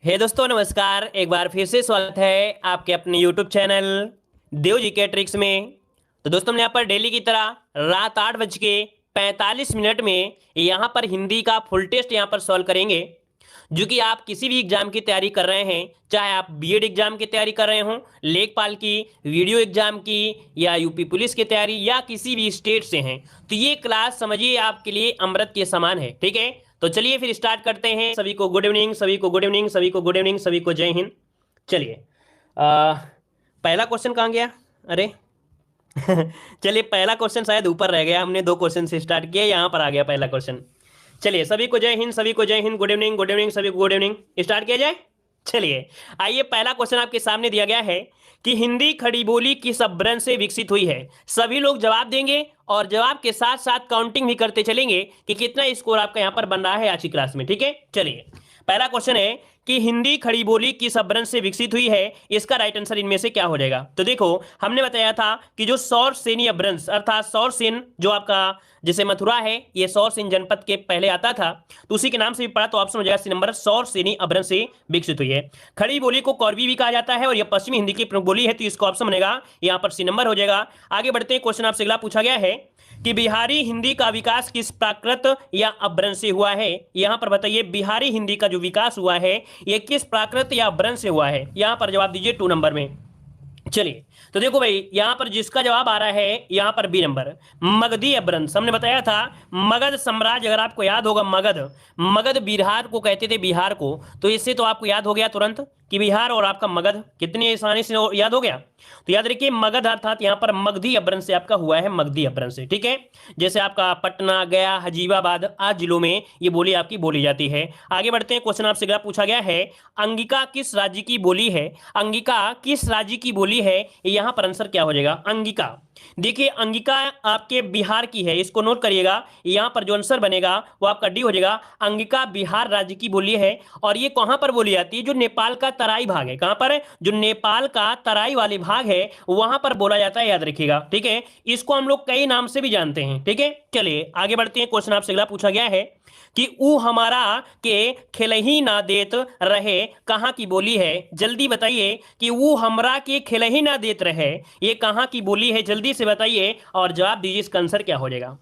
हे दोस्तों नमस्कार। एक बार फिर से स्वागत है आपके अपने यूट्यूब चैनल देव जी के ट्रिक्स में। तो दोस्तों हम यहाँ पर डेली की तरह रात 8:45 में यहाँ पर हिंदी का फुल टेस्ट यहाँ पर सॉल्व करेंगे। जो कि आप किसी भी एग्जाम की तैयारी कर रहे हैं, चाहे आप बीएड एग्जाम की तैयारी कर रहे हों, लेखपाल की, वीडियो एग्जाम की, या यूपी पुलिस की तैयारी, या किसी भी स्टेट से हैं, तो ये क्लास समझिए आपके लिए अमृत के समान है। ठीक है, तो चलिए फिर स्टार्ट करते हैं। सभी को गुड इवनिंग, सभी को गुड इवनिंग, सभी को गुड इवनिंग, सभी को जय हिंद। चलिए, पहला क्वेश्चन कहाँ गया? अरे चलिए, पहला क्वेश्चन शायद ऊपर रह गया, हमने दो क्वेश्चन से स्टार्ट किया, यहाँ पर आ गया पहला क्वेश्चन। चलिए, सभी को जय हिंद, सभी को जय हिंद, गुड इवनिंग, सभी को गुड इवनिंग। स्टार्ट किया जाए। चलिए, आइए, पहला क्वेश्चन आपके सामने दिया गया है कि हिंदी खड़ी बोली किस अपभ्रंश से विकसित हुई है। सभी लोग जवाब देंगे और जवाब के साथ साथ काउंटिंग भी करते चलेंगे कि कितना स्कोर आपका यहां पर बन रहा है आज की क्लास में। ठीक है, चलिए, पहला क्वेश्चन है कि हिंदी खड़ी बोली किस अपभ्रंश से विकसित हुई है। इसका राइट आंसर इनमें से क्या हो जाएगा? तो देखो, हमने बताया था कि जो सौरसेनी अपभ्रंश अर्थात सौरसेन जो आपका जैसे मथुरा है, ये सौरसेन जनपद के पहले आता था, तो उसी के नाम से भी पढ़ा, तो ऑप्शन हो जाएगा सी नंबर, सौरसेनी अपभ्रंश से विकसित हुई है। खड़ी बोली को कौरवी भी कहा जाता है और यह पश्चिमी हिंदी की प्रमुख बोली है, तो इसका ऑप्शन बनेगा यहां पर सी नंबर हो जाएगा। आगे बढ़ते हैं, क्वेश्चन आपसे अगला पूछा गया है कि बिहारी हिंदी का विकास किस प्राकृत या अपभ्रंश से हुआ है। यहां पर बताइए, बिहारी हिंदी का जो विकास हुआ है यह किस प्राकृत या अपभ्रंश से हुआ है। यहां पर जवाब दीजिए 2 नंबर में। चलिए, तो देखो भाई, यहां पर जिसका जवाब आ रहा है यहां पर बी नंबर, मगधी अपभ्रंश। हमने बताया था मगध साम्राज्य, अगर आपको याद होगा, मगध मगध बिहार को कहते थे, बिहार को, तो इससे तो आपको याद हो गया तुरंत कि बिहार और आपका मगध कितनी आसानी से याद हो गया। तो याद रखिए, मगध अर्थात यहां पर मगधी अपभ्रंश से आपका हुआ है, मगधी अपभ्रंश से। ठीक है, जैसे आपका पटना, गया, हजीबाबाद आदि जिलों में ये बोली आपकी बोली जाती है। आगे बढ़ते हैं, क्वेश्चन आपसे अगला पूछा गया है, अंगिका किस राज्य की बोली है। अंगिका किस राज्य की बोली है, यहां पर आंसर क्या हो जाएगा? अंगिका, देखिए, अंगिका आपके बिहार की है, इसको नोट करिएगा। यहां पर जो आंसर बनेगा वो आपका डी हो जाएगा। अंगिका बिहार राज्य की बोली है और ये कहां पर बोली जाती है? जो नेपाल का तराई भाग है, कहां पर? जो नेपाल का तराई वाले भाग है वहां पर बोला जाता है, याद रखिएगा। ठीक है, इसको हम लोग कई नाम से भी जानते हैं। ठीक है, चलिए आगे बढ़ते हैं, क्वेश्चन आपसे अगला पूछा गया है कि ऊ हमारा के खिलही ना देत रहे कहां की बोली है। जल्दी बताइए कि ऊ हमरा के खिलही ना देत रहे, ये कहां की बोली है? जल्दी से बताइए और जवाब दीजिए, इसका आंसर क्या हो जाएगा।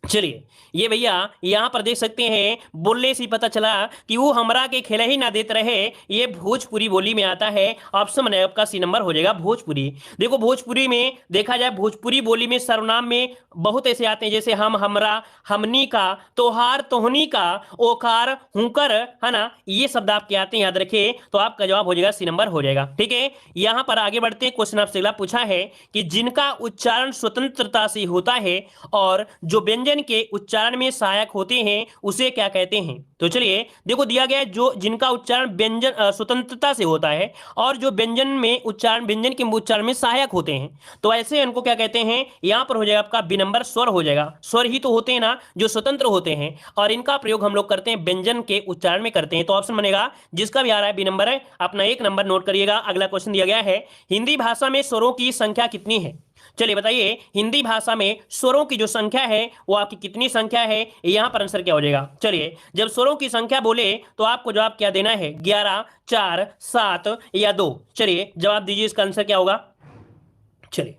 चलिए, ये भैया यहां पर देख सकते हैं, बोलने से पता चला कि वो हमरा के खेले ही ना देते रहे, ये भोजपुरी बोली में आता है। ऑप्शन है आपका सी नंबर हो जाएगा, भोजपुरी। देखो, भोजपुरी में देखा जाए, भोजपुरी बोली में सर्वनाम में बहुत ऐसे आते हैं, जैसे हम, हमरा, हमनी का, तोहार, तोहनी का, ओकार, हुकर, है ना, ये शब्द आपके आते हैं, याद रखिए। तो आपका जवाब हो जाएगा सी नंबर हो जाएगा। ठीक है, यहां पर आगे बढ़ते हैं, क्वेश्चन आपसे अगला पूछा है कि जिनका उच्चारण स्वतंत्रता से होता है और जो व्यंजन के उच्चारण में सहायक होते हैं उसे क्या कहते हैं। तो चलिए, देखो, दिया गया है जो जिनका उच्चारण व्यंजन स्वतंत्रता से होता है और जो व्यंजन में उच्चारण, व्यंजन के उच्चारण में सहायक होते हैं, तो ऐसे इनको क्या कहते हैं? यहां पर हो जाएगा आपका बी नंबर, स्वर हो जाएगा। स्वर ही तो होते हैं ना जो स्वतंत्र होते हैं, और इनका प्रयोग हम लोग करते हैं व्यंजन के उच्चारण में करते हैं। तो ऑप्शन बनेगा जिसका भी आ रहा है बी नंबर है। अपना 1 नंबर नोट करिएगा। अगला क्वेश्चन दिया गया है, हिंदी भाषा में स्वरों की संख्या कितनी है। चलिए बताइए, हिंदी भाषा में स्वरों की जो संख्या है वो आपकी कितनी संख्या है, यहां पर आंसर क्या हो जाएगा? चलिए, जब स्वरों की संख्या बोले तो आपको जवाब क्या देना है? 11, 4, 7 या 2। चलिए जवाब दीजिए, इसका आंसर क्या होगा? चलिए,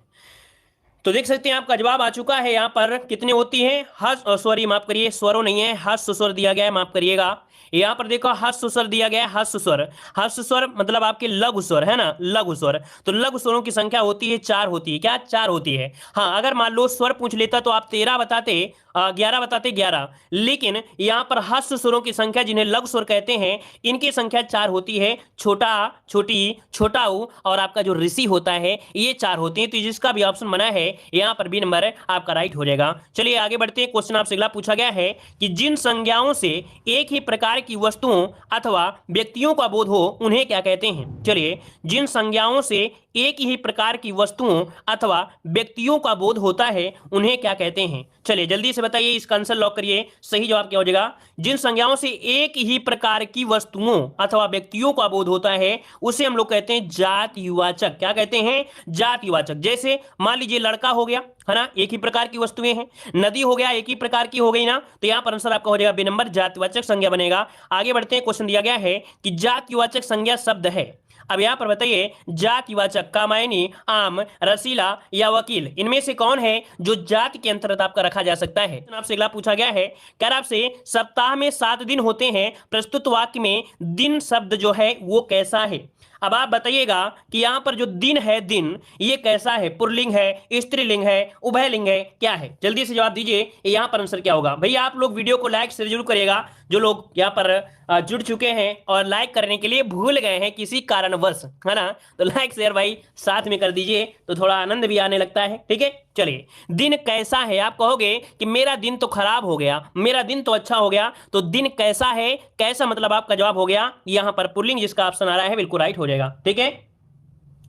तो देख सकते हैं आपका जवाब आ चुका है। यहां पर कितने होती है? सॉरी, माफ करिए, स्वरों नहीं है, हर्ष स्वर दिया गया है, माफ करिएगा। यहां पर देखो, हर्ष स्वर दिया गया है, हर्ष स्वर। हर्ष स्वर मतलब आपके लघु स्वर है ना, लघु स्वर। तो लघु स्वरों की संख्या होती है 4 होती है। क्या? 4 होती है। हाँ, अगर मान लो स्वर पूछ लेता तो आप 13 बताते, 11 बताते, 11। लेकिन यहां पर हर्ष स्वरों की संख्या, जिन्हें लघु स्वर कहते हैं, इनकी संख्या 4 होती है। छोटा, छोटी, छोटा ऊ और आपका जो ऋषि होता है, ये 4 होते हैं। तो जिसका भी ऑप्शन बना है यहां पर बी नंबर आपका राइट हो जाएगा। चलिए आगे बढ़ते हैं, क्वेश्चन आपसे अगला पूछा गया है कि जिन संज्ञाओं से एक ही प्रकार की वस्तुओं अथवा व्यक्तियों का बोध हो उन्हें क्या कहते हैं। चलिए, जिन संज्ञाओं से एक ही प्रकार की वस्तुओं अथवा व्यक्तियों का बोध होता है उन्हें क्या कहते हैं। चलिए जल्दी से बताइए, इसका आंसर लॉक करिए। सही जवाब क्या हो जाएगा? जिन संज्ञाओं से एक ही प्रकार की वस्तुओं अथवा व्यक्तियों का बोध होता है उसे हम लोग कहते हैं जातिवाचक। क्या कहते हैं? जातिवाचक। जैसे मान लीजिए लड़का हो गया, है ना, एक ही प्रकार की वस्तुएं हैं। नदी हो गया, एक ही प्रकार की हो गई ना, तो यहां पर आंसर आपका हो जाएगा बी नंबर, जातिवाचक संज्ञा बनेगा। आगे बढ़ते हैं, क्वेश्चन दिया गया है कि जातिवाचक संज्ञा शब्द है। अब यहां पर बताइए, जातिवाचक कामायनी, आम, रसीला या वकील, इनमें से कौन है जो जाति के अंतर्गत आपका रखा जा सकता है? आपसे अगला पूछा गया है, क्या आपसे सप्ताह में 7 दिन होते हैं, प्रस्तुत वाक्य में दिन शब्द जो है वो कैसा है? अब आप बताइएगा कि यहां पर जो दिन है, दिन ये कैसा है? पुल्लिंग है, स्त्रीलिंग है, उभयलिंग है, क्या है? जल्दी से जवाब दीजिए, यहां पर आंसर क्या होगा? भैया आप लोग वीडियो को लाइक शेयर जरूर करिएगा। जो लोग यहां पर जुड़ चुके हैं और लाइक करने के लिए भूल गए हैं किसी कारणवश, है ना, तो लाइक शेयर भाई साथ में कर दीजिए, तो थोड़ा आनंद भी आने लगता है। ठीक है, चलिए, दिन कैसा है? आप कहोगे कि मेरा दिन तो खराब हो गया, मेरा दिन तो अच्छा हो गया, तो दिन कैसा है, कैसा मतलब आपका जवाब हो गया यहां पर पुल्लिंग, जिसका ऑप्शन आ रहा है बिल्कुल राइट हो जाएगा। ठीक है,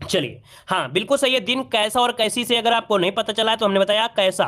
चलिए, हाँ बिल्कुल सही है। दिन कैसा और कैसी से अगर आपको नहीं पता चला है तो हमने बताया कैसा।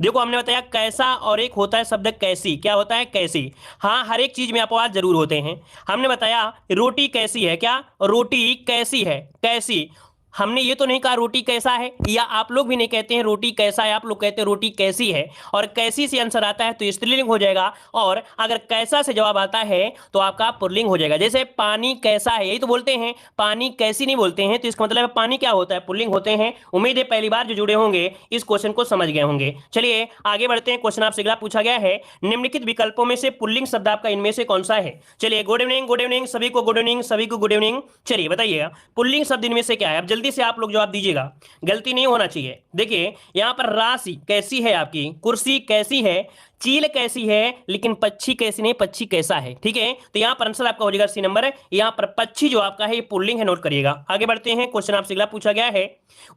देखो हमने बताया कैसा, और एक होता है शब्द कैसी। क्या होता है? कैसी। हाँ, हर एक चीज में अपवाद जरूर होते हैं। हमने बताया रोटी कैसी है, क्या रोटी कैसी है, कैसी। हमने ये तो नहीं कहा रोटी कैसा है, या आप लोग भी नहीं कहते हैं रोटी कैसा है, आप लोग कहते हैं रोटी कैसी है। और कैसी से आंसर आता है तो स्त्रीलिंग हो जाएगा, और अगर कैसा से जवाब आता है तो आपका पुल्लिंग हो जाएगा। जैसे पानी कैसा है, यही तो बोलते हैं, पानी कैसी नहीं बोलते हैं, तो इसका मतलब है पानी क्या होता है? पुल्लिंग होते हैं। उम्मीद है पहली बार जो जुड़े होंगे इस क्वेश्चन को समझ गए होंगे। चलिए आगे बढ़ते हैं, क्वेश्चन आपसे अगला पूछा गया है, निम्नलिखित विकल्पों में से पुल्लिंग शब्द आपका इनमें से कौन सा है? चलिए, गुड इवनिंग, गुड इवनिंग सभी को, गुड इवनिंग सभी को, गुड इवनिंग। चलिए बताइएगा पुल्लिंग शब्द इनमें से क्या है? अब जल्दी से आप लोग जवाब दीजिएगा, गलती नहीं होना चाहिए। देखिए यहां पर राशि कैसी है आपकी, कुर्सी कैसी है, चील कैसी है, लेकिन पक्षी कैसी नहीं, पक्षी कैसा है। ठीक है, तो यहां पर आंसर आपका हो जाएगा सी नंबर। यहां पर पक्षी जो आपका है ये पुल्लिंग है, नोट करिएगा। आगे बढ़ते हैं, क्वेश्चन आपसे अगला पूछा गया है,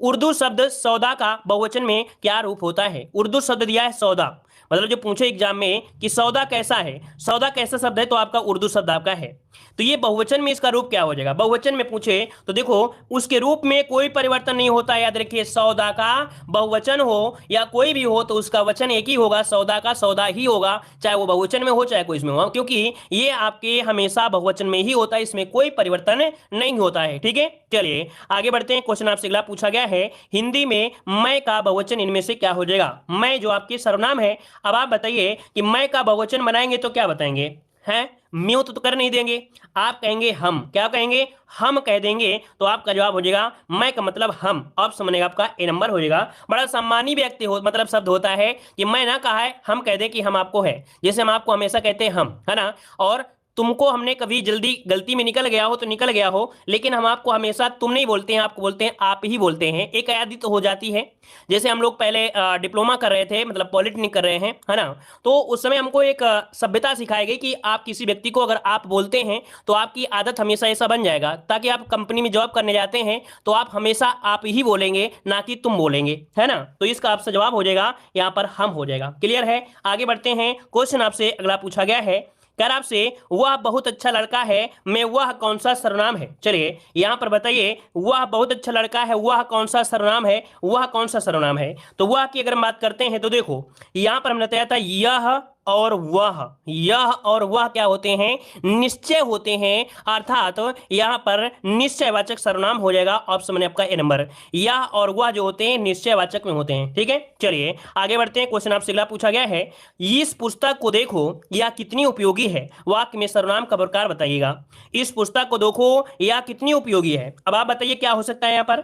उर्दू शब्द सौदा का बहुवचन में क्या रूप होता है? उर्दू शब्द दिया है सौदा, मतलब जो पूछे एग्जाम में कि सौदा कैसा है, सौदा कैसा शब्द है, तो आपका उर्दू शब्द आपका है। तो ये बहुवचन में इसका रूप क्या हो जाएगा? बहुवचन में पूछे तो देखो उसके रूप में कोई परिवर्तन नहीं होता है। याद रखिए, सौदा का बहुवचन हो या कोई भी हो तो उसका वचन एक ही होगा, सौदा का सौदा ही होगा, चाहे वो बहुवचन में हो चाहे कोई इसमें हो, क्योंकि ये आपके हमेशा बहुवचन में ही होता है, इसमें कोई परिवर्तन नहीं होता है। ठीक है, चलिए आगे बढ़ते हैं, क्वेश्चन आपसे अगला पूछा गया है, हिंदी में मैं का बहुवचन इनमें से क्या हो जाएगा? मैं जो आपकी सर्वनाम है, अब आप बताइए कि मैं का बहुवचन बनाएंगे तो क्या बताएंगे? हैं, म्यूट तो कर नहीं देंगे, आप कहेंगे हम। क्या कहेंगे? हम कह देंगे, तो आपका जवाब हो जाएगा मैं का मतलब हम। ऑप्शन बनेगा आपका ए नंबर हो जाएगा। बड़ा सम्मानी व्यक्ति हो मतलब शब्द होता है कि मैं ना कहा है, हम कह दे कि हम आपको है, जैसे हम आपको हमेशा कहते हैं हम, है ना। और तुमको हमने कभी जल्दी गलती में निकल गया हो तो निकल गया हो, लेकिन हम आपको हमेशा तुम नहीं बोलते हैं, आपको बोलते हैं आप ही बोलते हैं। एक आदि तो हो जाती है, जैसे हम लोग पहले डिप्लोमा कर रहे थे, मतलब पॉलिटेक्निक कर रहे हैं, है ना, तो उस समय हमको एक सभ्यता सिखाई गई कि आप किसी व्यक्ति को अगर आप बोलते हैं तो आपकी आदत हमेशा ऐसा बन जाएगा, ताकि आप कंपनी में जॉब करने जाते हैं तो आप हमेशा आप ही बोलेंगे, ना कि तुम बोलेंगे, है ना। तो इसका आपसे जवाब हो जाएगा यहाँ पर हम हो जाएगा। क्लियर है? आगे बढ़ते हैं, क्वेश्चन आपसे अगला पूछा गया है, कर आपसे वह बहुत अच्छा लड़का है मैं वह कौन सा सर्वनाम है? चलिए यहां पर बताइए, वह बहुत अच्छा लड़का है वह कौन सा सर्वनाम है, वह कौन सा सर्वनाम है? तो वह की अगर बात करते हैं तो देखो यहां पर हमने बताया था यह और वह, यह और वह क्या होते हैं? निश्चय होते हैं, अर्थात यहां पर निश्चयवाचक सर्वनाम हो जाएगा। ऑप्शन में आपका ए नंबर, यह और वह जो होते हैं निश्चयवाचक में होते हैं। ठीक है, चलिए आगे बढ़ते हैं, क्वेश्चन आपसे अगला पूछा गया है, इस पुस्तक को देखो यह कितनी उपयोगी है, वाक्य में सर्वनाम का प्रकार बताइएगा। इस पुस्तक को देखो यह कितनी उपयोगी है, अब आप बताइए क्या हो सकता है यहाँ पर?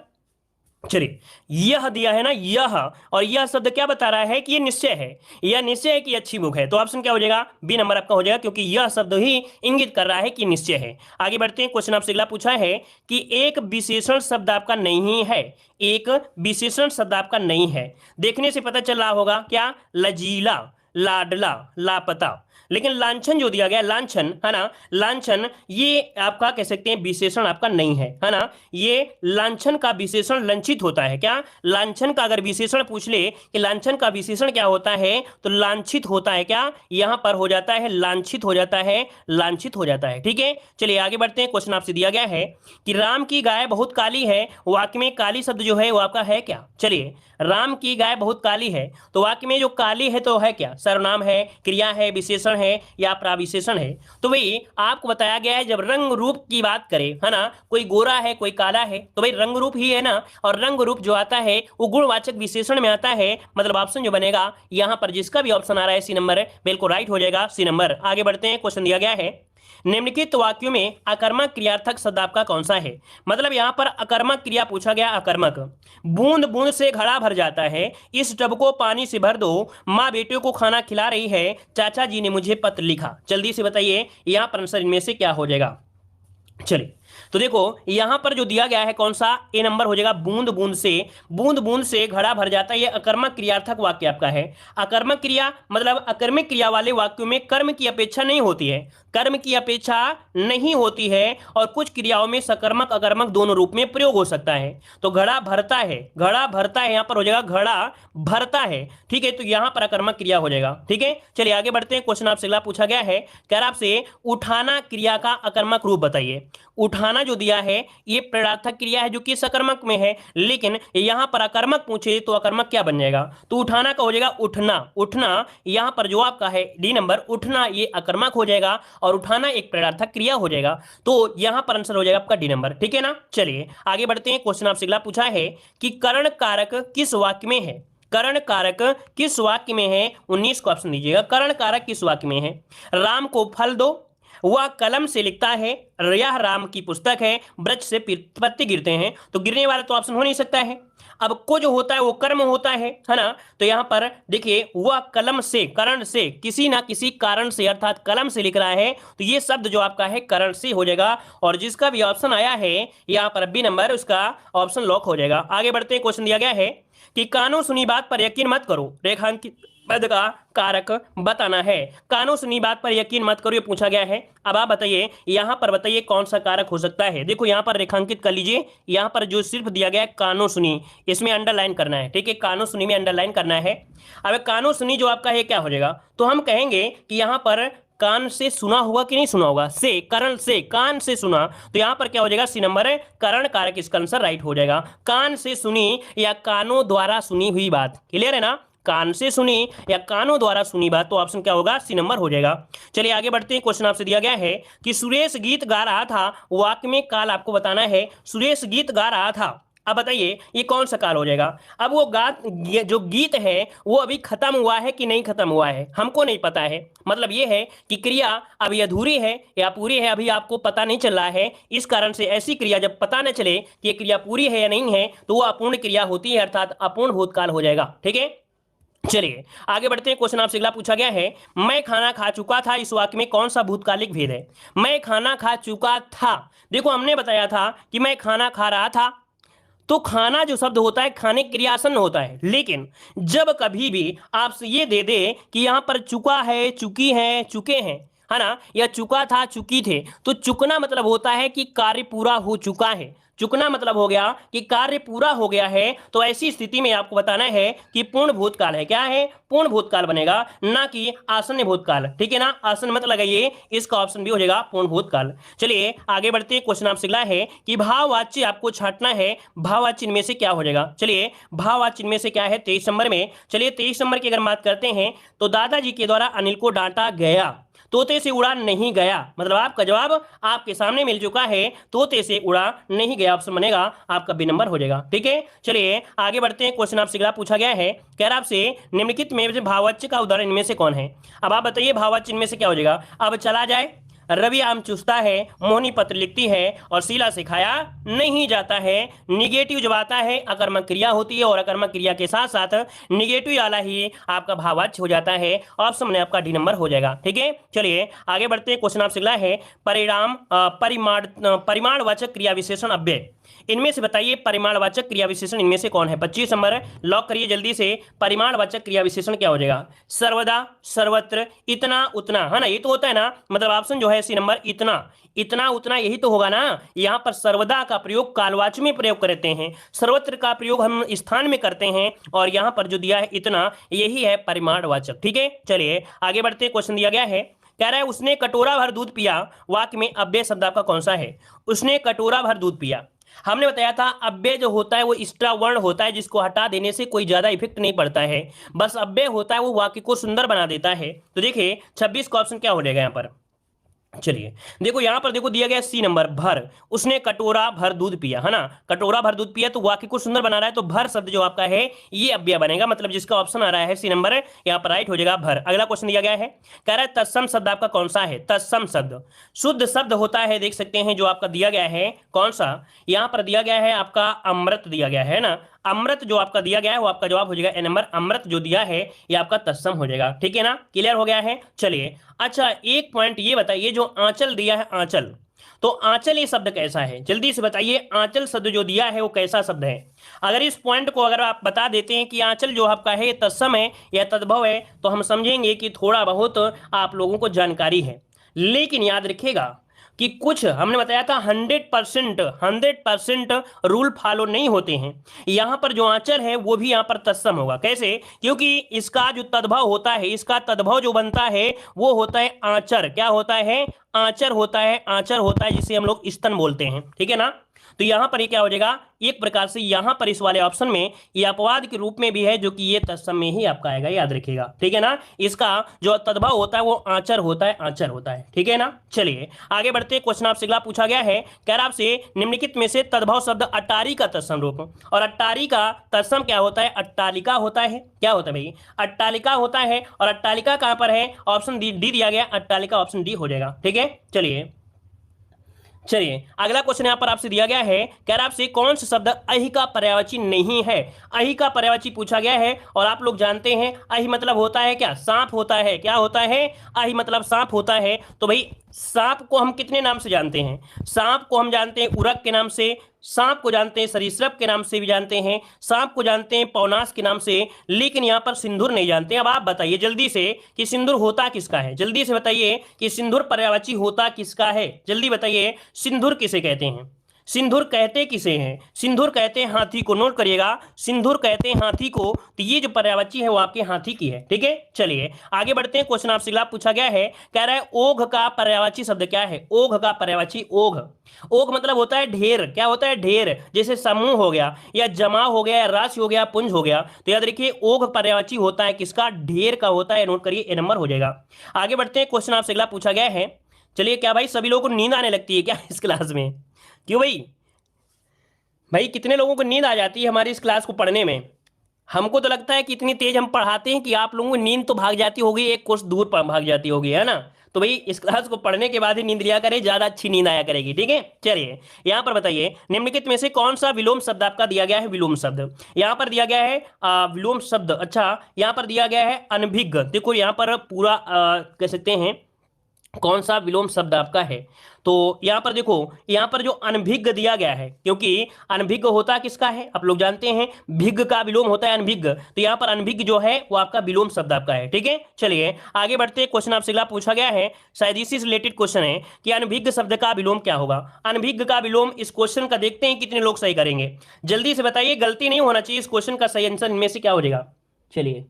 चलिए यह दिया है ना, यह, और यह शब्द क्या बता रहा है कि ये निश्चय है, यह निश्चय है कि अच्छी बुक है, तो ऑप्शन क्या हो जाएगा? बी नंबर आपका हो जाएगा, क्योंकि यह शब्द ही इंगित कर रहा है कि निश्चय है। आगे बढ़ते हैं, क्वेश्चन आपसे अगला पूछा है कि एक विशेषण शब्द आपका नहीं है, एक विशेषण शब्द आपका नहीं है, देखने से पता चल रहा होगा क्या? लजीला, लाडला, लापता, लेकिन लांछन जो दिया गया लांछन, है ना, लांछन ये आपका कह सकते हैं विशेषण आपका नहीं है ना। ये लांछन का विशेषण लंचित होता है। क्या? लांछन का अगर विशेषण पूछ ले कि लांछन का विशेषण क्या होता है, तो लांछित होता है। क्या? यहां पर हो जाता है लांछित हो जाता है, लांछित हो जाता है। ठीक है, चलिए आगे बढ़ते हैं, क्वेश्चन आपसे दिया गया है कि राम की गाय बहुत काली है, वाक्य में काली शब्द जो है वो आपका है क्या? चलिए राम की गाय बहुत काली है, तो वाक्य में जो काली है तो है क्या? सर्वनाम है, क्रिया है, विशेषण है या प्रविशेषण है। तो भाई आपको बताया गया है जब रंग रूप की बात करें, है ना, कोई गोरा है कोई काला है, तो भाई रंग रूप ही है ना, और रंग रूप जो आता है वो गुणवाचक विशेषण में आता है। मतलब ऑप्शन जो बनेगा यहां पर जिसका भी ऑप्शन आ रहा है सी नंबर बिल्कुल राइट हो जाएगा, सी नंबर। आगे बढ़ते हैं, क्वेश्चन दिया गया है निम्नलिखित वाक्यों में अकर्मक क्रियार्थक शब्द आपका कौन सा है। मतलब यहां पर अकर्मक क्रिया पूछा गया, अकर्मक। बूंद बूंद से घड़ा भर जाता है, इस टब को पानी से भर दो, माँ बेटे को खाना खिला रही है, चाचा जी ने मुझे पत्र लिखा। जल्दी से बताइए यहां पर आंसर इनमें से क्या हो जाएगा। चलिए तो देखो यहां पर जो दिया गया है कौन सा, ए नंबर हो जाएगा। बूंद बूंद से घड़ा भर जाता है, ये अकर्मक क्रियार्थक वाक्य आपका है। अकर्मक क्रिया मतलब अकर्मक क्रिया वाले वाक्यों में कर्म की अपेक्षा नहीं होती है, कर्म की अपेक्षा नहीं होती है, और कुछ क्रियाओं में सकर्मक अकर्मक दोनों रूप में प्रयोग हो सकता है। तो घड़ा भरता है, घड़ा भरता है, यहां पर हो जाएगा घड़ा भरता है, ठीक है, तो यहां पर अकर्मक क्रिया हो जाएगा। ठीक है, चलिए आगे बढ़ते हैं। क्वेश्चन आपसे अगला पूछा गया है, कह रहा आपसे उठाना क्रिया का अकर्मक रूप बताइए। उठाना जो दिया है ये प्रेरणार्थक क्रिया है जो कि सकर्मक में है, लेकिन यहां पर अकर्मक पूछे तो अकर्मक क्या बन जाएगा, तो उठाना का हो जाएगा उठना। उठना यहां पर जो आपका है डी नंबर, उठना ये अकर्मक हो जाएगा और उठाना एक प्रेरणार्थक क्रिया हो जाएगा, तो यहां पर आंसर हो जाएगा आपका डी नंबर। ठीक है ना, चलिए आगे बढ़ते हैं। क्वेश्चन आपसे अगला पूछा है कि करण कारक किस वाक्य में है। करण कारक किस वाक्य में है, 19 को ऑप्शन दीजिएगा। करण कारक किस वाक्य में है, राम को फल दो, वह कलम से लिखता है, यह राम की पुस्तक है, वृक्ष से पत्ते गिरते हैं, तो गिरने वाला तो ऑप्शन हो नहीं सकता है। अब को जो होता है वो कर्म होता है ना, तो यहां पर देखिए वह कलम से, करण से, किसी ना किसी कारण से अर्थात कलम से लिख रहा है, तो ये शब्द जो आपका है करण से हो जाएगा, और जिसका भी ऑप्शन आया है यहां पर बी नंबर उसका ऑप्शन लॉक हो जाएगा। आगे बढ़ते हैं, क्वेश्चन दिया गया है कि कानों सुनी बात पर यकीन मत करो, रेखांकित पद का कारक बताना है। कानों सुनी बात पर यकीन मत करो ये पूछा गया है। अब आप बताइए यहां पर बताइए कौन सा कारक हो सकता है। देखो यहां पर रेखांकित कर लीजिए, यहां पर जो सिर्फ दिया गया है कानों सुनी, इसमें अंडरलाइन करना है। ठीक है, कानों सुनी में अंडरलाइन करना है। अब कानों सुनी जो आपका है क्या हो जाएगा, तो हम कहेंगे कि यहां पर कान से सुना होगा कि नहीं सुना होगा, से, करण से, कान से सुना, तो यहां पर क्या हो जाएगा, सी नंबर है करण कारक, इसका आंसर राइट हो जाएगा। कान से सुनी या कानों द्वारा सुनी हुई बात, क्लियर है ना, कान से सुनी या कानों द्वारा सुनी बात, तो ऑप्शन क्या होगा, सी नंबर हो जाएगा। चलिए आगे बढ़ते हैं। क्वेश्चन आपसे दिया गया है कि सुरेश गीत गा रहा था, वाक्य में काल आपको बताना है। सुरेश गीत गा रहा था, अब बताइए ये कौन सा काल हो जाएगा। अब वो जो गीत है वो अभी खत्म हुआ है कि नहीं खत्म हुआ है, हमको नहीं पता है। मतलब ये है कि क्रिया अभी अधूरी है या पूरी है, अभी आपको पता नहीं चल रहा है। इस कारण से ऐसी क्रिया जब पता न चले कि ये क्रिया पूरी है या नहीं है, तो वो अपूर्ण क्रिया होती है, अर्थात अपूर्ण भूतकाल हो जाएगा। ठीक है, चलिए आगे बढ़ते हैं। क्वेश्चन आपसे अगला पूछा गया है, मैं खाना खा चुका था, इस वाक्य में कौन सा भूतकालिक भेद है। मैं खाना खा चुका था, देखो हमने बताया था कि मैं खाना खा रहा था, तो खाना जो शब्द होता है खाने क्रियासन होता है, लेकिन जब कभी भी आपसे ये दे दे कि यहां पर चुका है, चुकी है, चुके हैं, है ना, या चुका था, चुकी थे, तो चुकना मतलब होता है कि कार्य पूरा हो चुका है। चुकना मतलब हो गया कि कार्य पूरा हो गया है, तो ऐसी स्थिति में आपको बताना है कि पूर्ण भूतकाल है। क्या है, पूर्ण भूतकाल बनेगा, ना कि आसन्न भूतकाल। ठीक है ना, आसन्न मत लगाइए, इसका ऑप्शन भी हो जाएगा पूर्ण भूतकाल। चलिए आगे बढ़ते हैं। क्वेश्चन आपसे अगला है कि भाववाच्य आपको छांटना है, भाववाच्य इनमें से क्या हो जाएगा। चलिए भाववाच्य इनमें से क्या है 23 नंबर में। चलिए 23 नंबर की अगर बात करते हैं तो दादाजी के द्वारा अनिल को डांटा गया, तोते से उड़ा नहीं गया, मतलब आपका जवाब आपके सामने मिल चुका है, तोते से उड़ा नहीं गया, ऑप्शन बनेगा आपका बी नंबर हो जाएगा। ठीक है, चलिए आगे बढ़ते हैं। क्वेश्चन आपसे अगला पूछा गया है, कह रहा आपसे निम्नलिखित में से भाववाच्य का उदाहरण इनमें से कौन है। अब आप बताइए भाववाच्य इनमें से क्या हो जाएगा। अब चला जाए, रवि आम चूसता है, मोहनी पत्र लिखती है और शीला से खाया नहीं जाता है। निगेटिव जब आता है अकर्मक क्रिया होती है, और अकर्मक क्रिया के साथ साथ निगेटिव वाला ही आपका भाववाच्य हो जाता है, ऑप्शन में आपका डी नंबर हो जाएगा। ठीक है, चलिए आगे बढ़ते हैं। क्वेश्चन आपसे अगला है परिमाणवाचक क्रिया विशेषण अव्यय, इनमें से बताइए परिमाणवाचक क्रिया विशेषण इनमें से कौन है। 25 नंबर लॉक करिए जल्दी से। परिमाणवाचक क्रिया विशेषण क्या हो जाएगा, सर्वदा, सर्वत्र, इतना, उतना, है ना, ये तो होता है ना, मतलब ऑप्शन जो है सी नंबर इतना, इतना, उतना, यही तो होगा ना। यहाँ पर सर्वदा का प्रयोग कालवाची में प्रयोग करते हैं, सर्वत्र का प्रयोग हम स्थान में करते हैं, और यहाँ पर जो दिया है इतना, यही है परिमाणवाचक। ठीक है, चलिए आगे बढ़ते हैं। क्वेश्चन दिया गया है, कह रहा है उसने कटोरा भर दूध पिया, वाक्य में अव्यय शब्द आपका कौन सा है। उसने कटोरा भर दूध पिया, हमने बताया था अव्यय जो होता है वो एक्स्ट्रा वर्ण होता है, जिसको हटा देने से कोई ज्यादा इफेक्ट नहीं पड़ता है, बस अव्यय होता है वो वाक्य को सुंदर बना देता है। तो देखिए 26 का ऑप्शन क्या हो जाएगा यहाँ पर। चलिए देखो यहां पर देखो दिया गया सी नंबर भर, उसने कटोरा भर दूध पिया, है ना, कटोरा भर दूध पिया, तो वाक्य को सुंदर बना रहा है, तो भर शब्द जो आपका है ये अव्यय बनेगा, मतलब जिसका ऑप्शन आ रहा है सी नंबर यहां पर राइट हो जाएगा भर। अगला क्वेश्चन दिया गया है, कह रहा है तत्सम शब्द आपका कौन सा है। तत्सम शब्द शुद्ध शब्द होता है, देख सकते हैं जो आपका दिया गया है कौन सा, यहां पर दिया गया है आपका अमृत दिया गया है ना, अमृत जो आपका दिया गया है वो आपका जवाब हो जाएगा ए नंबर, अमृत जो दिया है ये आपका तत्सम हो जाएगा। ठीक है ना, क्लियर हो गया है। चलिए अच्छा एक पॉइंट ये बताइए, जो आंचल दिया है आंचल, तो आंचल ये शब्द कैसा है, जल्दी से बताइए, आंचल शब्द जो दिया है वो कैसा शब्द है। अगर इस पॉइंट को अगर आप बता देते हैं कि आंचल जो आपका है तत्सम है या तद्भव है, तो हम समझेंगे कि थोड़ा बहुत आप लोगों को जानकारी है। लेकिन याद रखिएगा कि कुछ हमने बताया था 100% रूल फॉलो नहीं होते हैं। यहां पर जो आंचल है वो भी यहां पर तत्सम होगा, कैसे, क्योंकि इसका जो तद्भव होता है, इसका तद्भव जो बनता है वो होता है आंचर, क्या होता है, आंचर होता है, आंचर होता है जिसे हम लोग स्तन बोलते हैं। ठीक है ना, तो यहां पर ये क्या हो जाएगा, एक प्रकार से यहां पर इस वाले ऑप्शन में ये अपवाद के रूप में भी है, जो कि ये तत्सम में ही आपका आएगा, याद रखिएगा। ठीक है ना, इसका जो तद्भव होता है वो आंचर होता है, आंचर होता है। ठीक है ना, चलिए आगे बढ़ते हैं। क्वेश्चन आपसे अगला पूछा गया है, कह रहा आपसे निम्नलिखित में से तद्भव शब्द अट्टारी का तत्सम रूप, और अट्टारी का तत्सम क्या होता है, अट्टालिका होता है। क्या होता है भाई, अट्टालिका होता है, और अट्टालिका कहां पर है, ऑप्शन डी दिया गया, अट्टालिका ऑप्शन डी हो जाएगा। ठीक है, चलिए अगला क्वेश्चन यहां पर आपसे दिया गया है, कह रहा आपसे कौन सा शब्द अहि का पर्यायवाची नहीं है। अहि का पर्यायवाची पूछा गया है, और आप लोग जानते हैं अहि मतलब होता है क्या, सांप होता है, क्या होता है, अहि मतलब सांप होता है। तो भाई सांप को हम कितने नाम से जानते हैं, सांप को हम जानते हैं उरग के नाम से, सांप को जानते हैं सरीसृप के नाम से भी जानते हैं, सांप को जानते हैं पौनास के नाम से, लेकिन यहां पर सिंदूर नहीं जानते। अब आप बताइए जल्दी से कि सिंदूर होता किसका है, जल्दी से बताइए कि सिंदूर पर्यायवाची होता किसका है, जल्दी बताइए सिंदूर किसे कहते हैं, सिंदूर कहते किसे हैं, सिंदूर कहते हैं हाथी को, नोट करिएगा, सिंदूर कहते हैं हाथी को, तो ये जो पर्यायवाची है वो आपके हाथी की है। ठीक है, चलिए आगे बढ़ते हैं। क्वेश्चन आपसे अगला पूछा गया है, कह रहा है ओघ का पर्यायवाची शब्द क्या है। ओघ का पर्यायवाची ओघ, ओघ मतलब होता है ढेर, क्या होता है, ढेर, जैसे समूह हो गया या जमा हो गया या राशि हो गया, पुंज हो गया, तो याद रखिए ओघ पर्यायवाची होता है किसका, ढेर का होता है, नोट करिए ए नंबर हो जाएगा। आगे बढ़ते हैं। क्वेश्चन आपसे अगला पूछा गया है, चलिए क्या भाई सभी लोगों को नींद आने लगती है क्या इस क्लास में, क्यों भाई, भाई कितने लोगों को नींद आ जाती है हमारी इस क्लास को पढ़ने में। हमको तो लगता है कि इतनी तेज हम पढ़ाते हैं कि आप लोगों को नींद तो भाग जाती होगी, एक कोर्स दूर पर भाग जाती होगी, है ना। तो भाई इस क्लास को पढ़ने के बाद ही नींद लिया करें, ज्यादा अच्छी नींद आया करेगी। ठीक है, चलिए यहां पर बताइए निम्नलिखित में से कौन सा विलोम शब्द आपका दिया गया है, विलोम शब्द यहां पर दिया गया है विलोम शब्द, अच्छा यहां पर दिया गया है अनभिज्ञ। देखो यहां पर पूरा कह सकते हैं कौन सा विलोम शब्द आपका है, तो यहां पर देखो यहां पर जो अनभिज्ञ दिया गया है, क्योंकि अनभिज्ञ होता किसका है, आप लोग जानते हैं भिज्ञ का विलोम होता है अनभिज्ञ, तो यहां पर अनभिज्ञ जो है वो आपका विलोम शब्द आपका है। ठीक है, चलिए आगे बढ़ते हैं। क्वेश्चन आपसे अगला पूछा गया है, शायद इसी से रिलेटेड क्वेश्चन है कि अनभिज्ञ शब्द का विलोम क्या होगा। अनभिज्ञ का विलोम, इस क्वेश्चन का देखते हैं कितने लोग सही करेंगे, जल्दी से बताइए, गलती नहीं होना चाहिए, इस क्वेश्चन का सही आंसर इनमें से क्या हो जाएगा। चलिए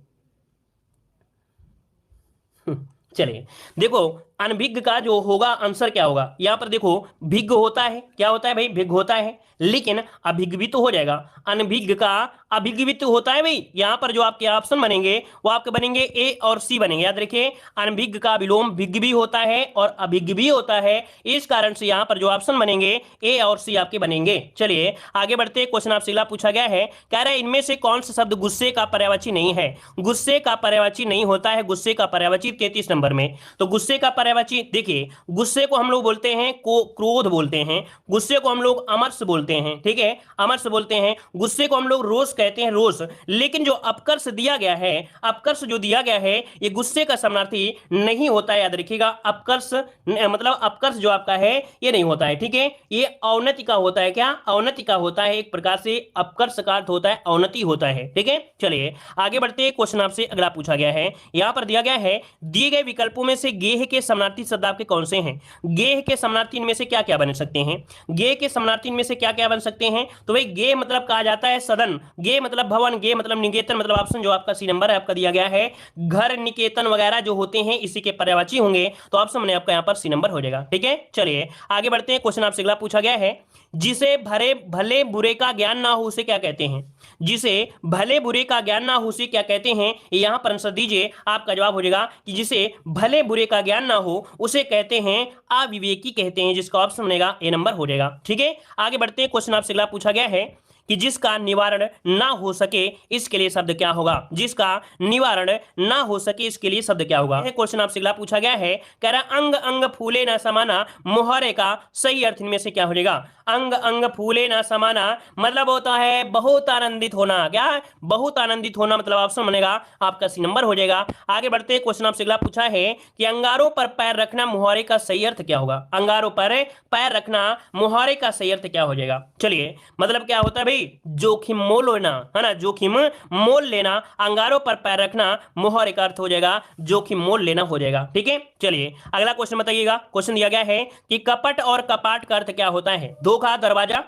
चलिए देखो अनभिज्ञ का जो होगा आंसर क्या होगा, यहां पर देखो भिज्ञ होता है, क्या होता है भाई, भिज्ञ होता है, लेकिन अभिज्ञ भी तो हो जाएगा, अनभिज्ञ का अभिज्ञ भी तो होता है भाई। यहां पर जो आपके ऑप्शन बनेंगे वो आपके बनेंगे ए और सी बनेंगे, याद रखिए अनभिज्ञ का विलोम भिज्ञ भी होता है और अभिज्ञ भी होता है, इस कारण से यहां पर जो ऑप्शन बनेंगे ए और सी आपके बनेंगे। चलिए आगे बढ़ते हैं। क्वेश्चन आपसे अगला पूछा गया है, कह रहा है इनमें से कौन सा शब्द गुस्से का पर्यायवाची नहीं है। गुस्से का पर्यायवाची नहीं होता है, गुस्से का पर्यायवाची 33 नंबर में, तो गुस्से का पर्यायवाची देखिए, गुस्से को हम लोग बोलते हैं को क्रोध बोलते हैं, गुस्से को हम लोग अमर्ष बोलते हैं, ठीक है अमर्ष बोलते हैं, गुस्से को हम लोग रोष कहते हैं, रोष। लेकिन जो अपकर्ष दिया गया है, अपकर्ष जो दिया गया है ये गुस्से का समानार्थी नहीं होता है, याद रखिएगा अपकर्ष मतलब अपकर्ष जो आपका है ये नहीं होता है। ठीक है, ये अवनति का होता है, क्या अवनति का होता है, एक प्रकार से अपकर्ष का अर्थ होता है अवनति होता है। ठीक है, चलिए आगे बढ़ते हैं। क्वेश्चन आपसे अगला पूछा गया है, यहां पर दिया गया है दिए गए विकल्पों में से गेह के समानार्थी शब्द आपके कौन से हैं। गेह के समानार्थी इनमें से क्या क्या बन सकते हैं, गेह के समानार्थी इनमें से क्या क्या बन सकते हैं, तो भाई गेह मतलब कहा जाता है सदन, गेह मतलब भवन, गेह मतलब निकेतन, मतलब ऑप्शन जो आपका सी नंबर है आपका दिया गया है, घर निकेतन वगैरह जो होते हैं इसी के पर्यायवाची होंगे, तो ऑप्शन मैंने आपका यहां पर सी नंबर हो जाएगा। ठीक है, चलिए आगे बढ़ते हैं। क्वेश्चन आपसे अगला पूछा गया है, जिसे भरे भले बुरे का ज्ञान ना हो उसे क्या कहते हैं? जिसे भले बुरे का ज्ञान ना हो उसे क्या कहते हैं? यहां पर आंसर दीजिए। आपका जवाब हो जाएगा कि जिसे भले बुरे का ज्ञान ना हो उसे कहते हैं अविवेकी कहते हैं, जिसका ऑप्शन बनेगा ए नंबर हो जाएगा। ठीक है, आगे बढ़ते हैं। क्वेश्चन आपसे अगला पूछा गया है कि जिसका निवारण ना हो सके इसके लिए शब्द क्या होगा? जिसका निवारण ना हो सके इसके लिए शब्द क्या होगा? क्वेश्चन आपसे अगला पूछा गया है, कह रहा अंग अंग फूले न समाना, मुहावरे का सही अर्थ इनमें से क्या हो जाएगा? अंग अंग फूले न समाना मतलब होता है बहुत आनंदित होना। क्या? बहुत आनंदित होना, मतलब ऑप्शन बनेगा आपका सी नंबर हो जाएगा। आगे बढ़ते हैं। क्वेश्चन आपसे अगला पूछा है कि अंगारों पर पैर रखना मुहावरे का सही अर्थ क्या होगा? अंगारों पर पैर रखना मुहावरे का सही अर्थ क्या हो जाएगा? चलिए, मतलब क्या होता है भाई? जोखिम मोल लेना, है ना, जोखिम मोल लेना। अंगारों पर पैर रखना मुहावरे का अर्थ हो जाएगा जोखिम मोल लेना हो जाएगा। ठीक है, चलिए अगला क्वेश्चन बताइएगा। क्वेश्चन दिया गया है कि कपट और कपाट का अर्थ क्या होता है? धोखा, दरवाजा,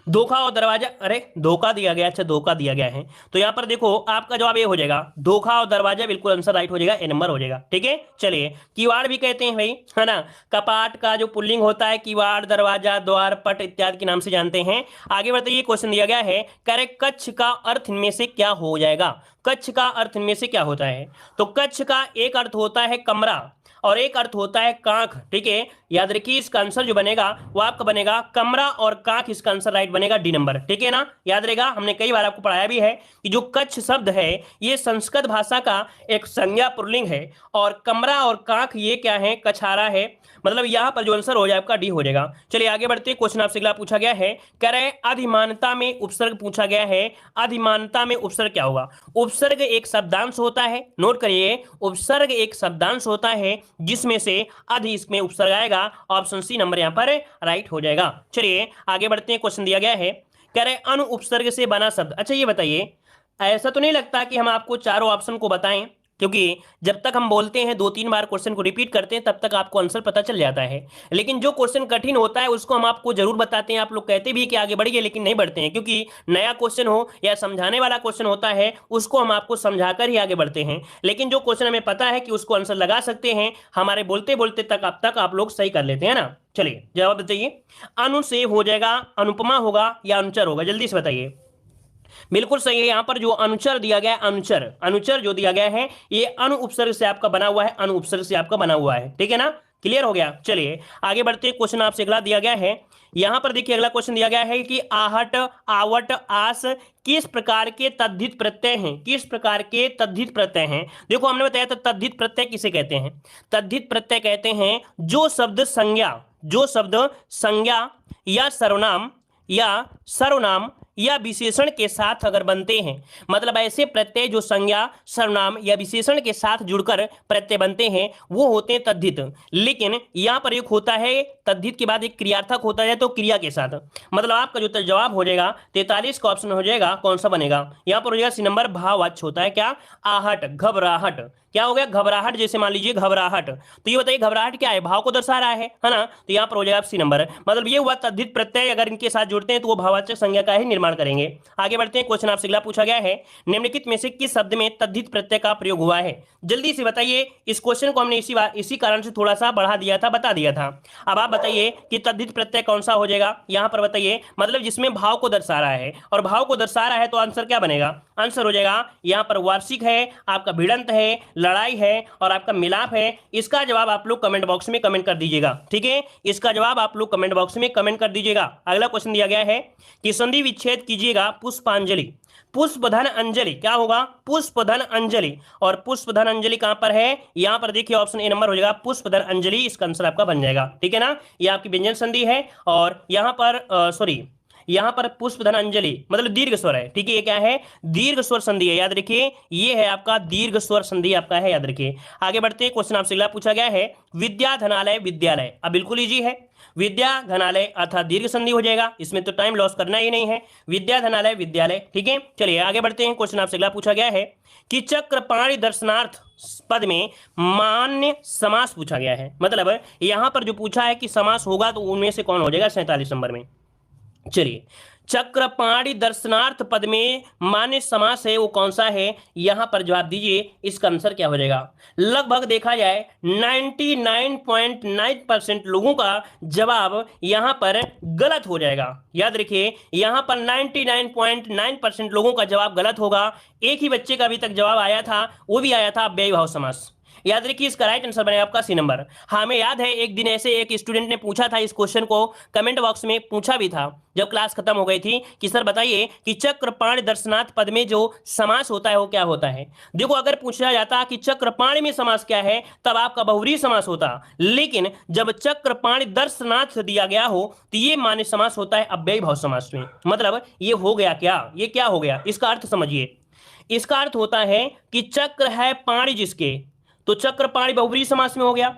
धोखा और दरवाजा। अरे धोखा दिया गया, अच्छा धोखा दिया गया है, तो यहां पर देखो आपका जवाब ये हो जाएगा धोखा और दरवाजा, बिल्कुल आंसर राइट हो जाएगा, ए नंबर हो जाएगा। ठीक है, चलिए किवाड़ भी कहते हैं भाई, है ना, कपाट का जो पुल्लिंग होता है किवाड़, दरवाजा, द्वार, पट इत्यादि के नाम से जानते हैं। आगे बढ़ते ये क्वेश्चन दिया गया है, करे कच्छ का अर्थ इनमें से क्या हो जाएगा? कच्छ का अर्थ इनमें से क्या होता है? तो कच्छ का एक अर्थ होता है कमरा और एक अर्थ होता है कांख। ठीक है, याद रखिए इसका आंसर जो बनेगा वो आपका बनेगा कमरा और कांख, इसका आंसर राइट बनेगा डी नंबर। ठीक है ना, याद रहेगा, हमने कई बार आपको पढ़ाया भी है कि जो कच्छ शब्द है ये संस्कृत भाषा का एक संज्ञा पुल्लिंग है और कमरा और कांख ये क्या है? कछारा है। मतलब यहां पर जो आंसर हो जाए आपका डी हो जाएगा। चलिए आगे बढ़ते हैं। क्वेश्चन आपसे अगला पूछा गया है, कह रहे अधिमानता में उपसर्ग पूछा गया है। अधिमानता में उपसर्ग क्या होगा? उपसर्ग एक शब्दांश होता है, नोट करिए, उपसर्ग एक शब्दांश होता है जिसमें से अधि इसमें उपसर्ग आएगा। ऑप्शन सी नंबर यहां पर राइट हो जाएगा। चलिए आगे बढ़ते हैं। क्वेश्चन दिया गया है, कह रहे अनु उपसर्ग से बना शब्द। अच्छा ये बताइए, ऐसा तो नहीं लगता कि हम आपको चारों ऑप्शन को बताएं, क्योंकि जब तक हम बोलते हैं 2-3 बार क्वेश्चन को रिपीट करते हैं तब तक आपको आंसर पता चल जाता है, लेकिन जो क्वेश्चन कठिन होता है उसको हम आपको जरूर बताते हैं। आप लोग कहते भी कि आगे बढ़िए, लेकिन नहीं बढ़ते हैं, क्योंकि नया क्वेश्चन हो या समझाने वाला क्वेश्चन होता है उसको हम आपको समझाकर ही आगे बढ़ते हैं। लेकिन जो क्वेश्चन हमें पता है कि उसको आंसर लगा सकते हैं, हमारे बोलते बोलते तक अब तक आप लोग सही कर लेते हैं ना। चलिए जवाब बताइए, अनु से हो जाएगा अनुपमा होगा या अनुचर होगा? जल्दी से बताइए। बिल्कुल सही है, यहां पर जो अनुचर दिया गया है, अनुचर, अनुचर जो दिया गया है ये अनु उपसर्ग से आपका बना हुआ है, अनु उपसर्ग से आपका बना हुआ है। ठीक है ना, क्लियर हो गया। चलिए आगे बढ़ते हैं। क्वेश्चन आपसे अगला दिया गया है, यहां पर देखिए अगला क्वेश्चन दिया गया है कि आहट, आवट, आस किस प्रकार के तद्धित प्रत्यय हैं? किस प्रकार के तद्धित प्रत्यय हैं? देखो हमने बताया था तद्धित प्रत्यय किसे कहते हैं? तद्धित प्रत्यय कहते हैं जो शब्द संज्ञा, जो शब्द संज्ञा या सर्वनाम या विशेषण के साथ अगर बनते हैं, मतलब ऐसे प्रत्यय जो संज्ञा, सर्वनाम या विशेषण के साथ जुड़कर प्रत्यय बनते हैं वो होते हैं तद्धित। लेकिन यहां पर एक होता है तद्धित के बाद एक क्रियार्थक होता है तो क्रिया के साथ, मतलब आपका जो जवाब हो जाएगा 43 का ऑप्शन हो जाएगा, कौन सा बनेगा? यहां पर हो जाएगा सी नंबर, भाववाच्य होता है। क्या? आहट, घबराहट। क्या हो गया? घबराहट। जैसे मान लीजिए घबराहट, तो ये बताइए घबराहट क्या है? भाव को दर्शा रहा है ना, तो यहां पर हो जाएगा सी नंबर। मतलब ये हुआ तद्धित प्रत्यय अगर इनके साथ जुड़ते हैं तो वो भाववाचक संज्ञा का ही निर्माण करेंगे। आगे बढ़ते हैं। क्वेश्चन आपसे अगला पूछा गया है, निम्नलिखित में से किस शब्द में तद्धित प्रत्यय का प्रयोग हुआ है? जल्दी से बताइए। इस क्वेश्चन को हमने इसी कारण से थोड़ा सा बढ़ा दिया था, बता दिया था। अब आप बताइए कि तद्धित प्रत्यय कौन सा हो जाएगा? यहां पर बताइए, मतलब जिसमें भाव को दर्शा रहा है, और भाव को दर्शा रहा है तो आंसर क्या बनेगा? आंसर हो जाएगा यहां पर वार्षिक है, आपका भिड़ंत है, लड़ाई है और आपका मिलाप है। इसका जवाब आप लोग कमेंट बॉक्स में कमेंट कर दीजिएगा। ठीक है, इसका जवाब आप लोग कमेंट बॉक्स में कमेंट कर दीजिएगा। अगला क्वेश्चन दिया गया है कि संधि विच्छेद कीजिएगा पुष्पांजलि। पुष्पधन अंजलि क्या होगा? पुष्पधन अंजलि। और पुष्पधन अंजलि कहां पर है? यहां पर देखिए ऑप्शन ए नंबर हो जाएगा पुष्पधन अंजलि, इसका आंसर आपका बन जाएगा। ठीक है ना, ये आपकी व्यंजन संधि है और यहां पर यहां पर पुष्पधन अंजलि मतलब दीर्घ स्वर है। ठीक है, ये क्या है? दीर्घ स्वर संधि है, याद रखिए ये है आपका दीर्घ स्वर संधि आपका है, याद रखिए। आगे बढ़ते हैं। क्वेश्चन आपसे अगला पूछा गया है, विद्या धनालय विद्यालय। अब बिल्कुल इजी है, विद्या धनालय अर्थात दीर्घ संधि हो जाएगा, इसमें तो टाइम लॉस करना ही नहीं है। विद्या धनालय विद्यालय। ठीक है, चलिए आगे बढ़ते हैं। क्वेश्चन आपसे अगला पूछा गया है कि चक्रपाणि दर्शनार्थ पद में मान्य समास पूछा गया है। मतलब यहां पर जो पूछा है कि समास होगा तो उनमें से कौन हो जाएगा 47 नंबर में। चलिए चक्रपाणी दर्शनार्थ पद में मान्य समास है वो कौन सा है, यहां पर जवाब दीजिए। इसका आंसर क्या हो जाएगा। लगभग देखा जाए 99.9% लोगों का जवाब यहां पर गलत हो जाएगा। याद रखिए यहां पर 99.9% लोगों का जवाब गलत होगा। एक ही बच्चे का अभी तक जवाब आया था, वो भी आया था अव्ययी भाव समास। याद रखिए इसका राइट आंसर बनेगा आपका सी नंबर। हाँ हमें याद है एक दिन ऐसे एक स्टूडेंट ने पूछा था इस क्वेश्चन को, कमेंट बॉक्स में पूछा भी था जब क्लास खत्म हो गई थी कि सर बताइए कि चक्रपाणी दर्शनार्थ पद में जो समास होता है वो क्या होता है। देखो अगर पूछा जाता कि चक्रपाणी में समास क्या है तब आपका बहुव्रीहि समास होता, लेकिन जब चक्रपाणी दर्शनार्थ दिया गया हो तो ये मान्य समास होता है अव्ययी भाव समास में। मतलब ये हो गया क्या, ये क्या हो गया, इसका अर्थ समझिए। इसका अर्थ होता है कि चक्र है पाणी जिसके, तो चक्रपाणी बहुव्रीहि समास में हो गया।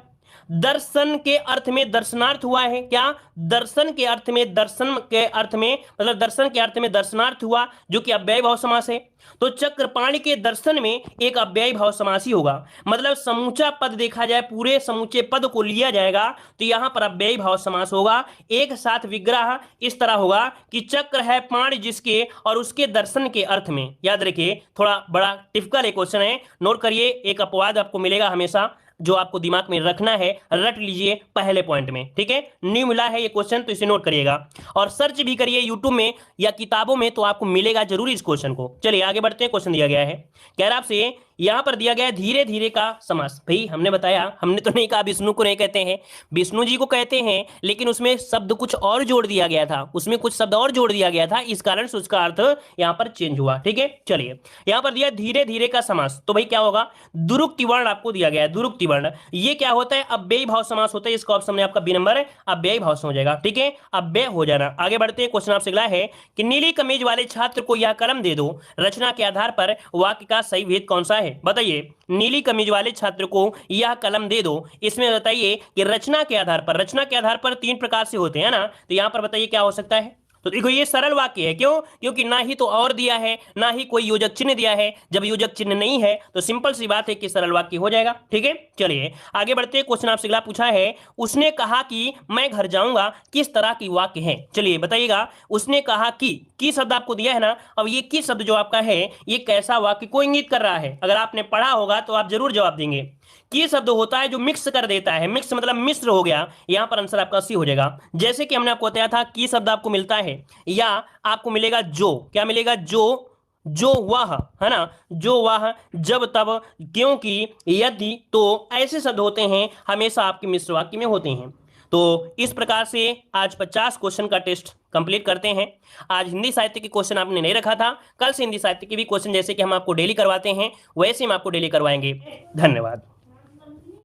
दर्शन के अर्थ में दर्शनार्थ हुआ है, क्या दर्शन के अर्थ में, दर्शन के अर्थ में मतलब दर्शन के अर्थ में दर्शनार्थ हुआ जो कि अव्ययी भाव समास है। तो चक्रपाणी के दर्शन में एक अव्ययी भाव समास ही होगा। मतलब समूचा पद देखा जाए, पूरे समूचे पद को लिया जाएगा तो यहां पर अव्ययी भाव समास होगा। एक साथ विग्रह इस तरह होगा कि चक्र है पाणी जिसके और उसके दर्शन के अर्थ में। याद रखिए थोड़ा बड़ा टिपिकल क्वेश्चन है, नोट करिए। एक अपवाद आपको मिलेगा हमेशा जो आपको दिमाग में रखना है, रट लीजिए पहले पॉइंट में, ठीक है। न्यू मिला है ये क्वेश्चन तो इसे नोट करिएगा और सर्च भी करिए यूट्यूब में या किताबों में तो आपको मिलेगा जरूर इस क्वेश्चन को। चलिए आगे बढ़ते हैं। क्वेश्चन दिया गया है, कह रहा आपसे यहां पर दिया गया है धीरे धीरे का समास। भाई हमने बताया, हमने तो नहीं कहा विष्णु को नहीं कहते हैं, विष्णु जी को कहते हैं, लेकिन उसमें शब्द कुछ और जोड़ दिया गया था, उसमें कुछ शब्द और जोड़ दिया गया था, इस कारण से उसका अर्थ यहां पर चेंज हुआ, ठीक है। चलिए यहां पर दिया धीरे धीरे का समास, तो भाई क्या होगा, दुरुक्ति वर्ण आपको दिया गया है। दुरुक्ति वर्ण ये क्या होता है, अव्ययी भाव समास होता है। इसका ऑप्शन में आपका बी नंबर है, अव्ययी भाव से हो जाएगा, ठीक है, अव्यय हो जाना। आगे बढ़ते हैं। क्वेश्चन आपसे अगला है कि नीली कमीज वाले छात्र को यह कलम दे दो, रचना के आधार पर वाक्य का सही भेद कौन सा है। बताइए नीली कमीज वाले छात्र को यह कलम दे दो, इसमें बताइए कि रचना के आधार पर, रचना के आधार पर तीन प्रकार से होते हैं ना, तो यहां पर बताइए क्या हो सकता है। तो देखो ये सरल वाक्य है, क्यों, क्योंकि ना ही तो और दिया है ना ही कोई योजक चिन्ह दिया है। जब योजक चिन्ह नहीं है तो सिंपल सी बात है कि सरल वाक्य हो जाएगा, ठीक है। चलिए आगे बढ़ते हैं। क्वेश्चन आपसे अगला पूछा है, उसने कहा कि मैं घर जाऊंगा, किस तरह की वाक्य है। चलिए बताइएगा, उसने कहा कि शब्द आपको दिया है ना, अब ये की शब्द जो आपका है ये कैसा वाक्य को इंगित कर रहा है। अगर आपने पढ़ा होगा तो आप जरूर जवाब देंगे। की शब्द होता है जो मिक्स कर देता है, मिक्स मतलब मिश्र हो गया, यहां पर आंसर आपका सी हो जाएगा। जैसे कि हमने आपको बताया था की शब्द आपको मिलता है या आपको मिलेगा जो, क्या मिलेगा, जो वह, है ना, जो वह, जब तब, क्योंकि, यदि, तो ऐसे शब्द होते हैं हमेशा आपके मिश्र वाक्य में होते हैं। तो इस प्रकार से आज 50 क्वेश्चन का टेस्ट कंप्लीट करते हैं। आज हिंदी साहित्य के क्वेश्चन आपने नहीं रखा था, कल से हिंदी साहित्य के भी क्वेश्चन जैसे कि हम आपको डेली करवाते हैं वैसे हम आपको डेली करवाएंगे। धन्यवाद।